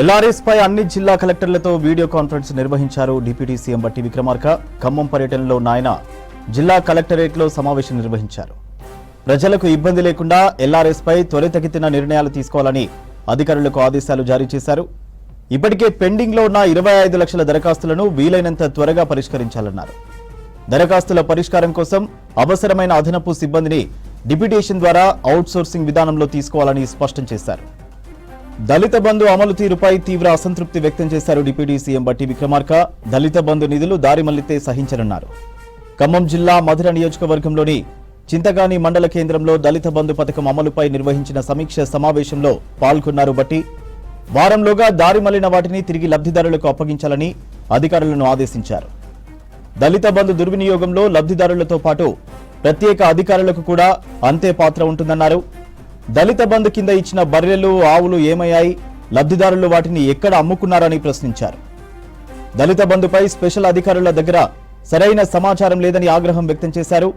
LRS పై అన్ని జిల్లా కలెక్టర్లతో వీడియో కాన్ఫరెన్స్ నిర్వహించారు డిప్యూటీ సీఎం బట్టి విక్రమార్క. ఖమ్మం పర్యటనలో నాయన జిల్లా కలెక్టరేట్లో సమావేశం నిర్వహించారు. ప్రజలకు ఇబ్బంది లేకుండా ఎల్ఆర్ఎస్ పై త్వరితగతిన నిర్ణయాలు తీసుకోవాలని అధికారులకు ఆదేశాలు జారీ చేశారు. ఇప్పటికే పెండింగ్ లో ఉన్న 25 లక్షల దరఖాస్తులను వీలైనంత త్వరగా పరిష్కరించాలన్నారు. దరఖాస్తుల పరిష్కారం కోసం అవసరమైన అదనపు సిబ్బందిని డిప్యూటేషన్ ద్వారా అవుట్సోర్సింగ్ విధానంలో తీసుకోవాలని స్పష్టం చేశారు. దళిత బంధు అమలు తీరుపై తీవ్ర అసంతృప్తి వ్యక్తం చేశారు డిప్యూటీ సీఎం బట్టి విక్రమార్క. దళిత బంధు నిధులు దారి మళ్లితే సహించనున్నారు. ఖమ్మం జిల్లా మధుర నియోజకవర్గంలోని చింతగాని మండల కేంద్రంలో దళిత బంధు పథకం అమలుపై నిర్వహించిన సమీక్ష సమావేశంలో పాల్గొన్నారు బట్టి. వారంలోగా దారి మళ్లిన వాటిని తిరిగి లబ్ధిదారులకు అప్పగించాలని అధికారులను ఆదేశించారు. దళిత బంధు దుర్వినియోగంలో లబ్ధిదారులతో పాటు ప్రత్యేక అధికారులకు కూడా అంతే పాత్ర ఉంటుందన్నారు. దళిత బంధు కింద ఇచ్చిన బర్రెలు, ఆవులు ఏమయ్యాయి? లబ్ధిదారులు వాటిని ఎక్కడ అమ్ముకున్నారని ప్రశ్నించారు. దళిత బంధుపై స్పెషల్ అధికారుల దగ్గర సరైన సమాచారం లేదని ఆగ్రహం వ్యక్తం చేశారు.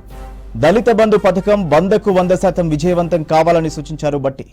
దళిత బంధు పథకం 100% విజయవంతం కావాలని సూచించారు బట్టి.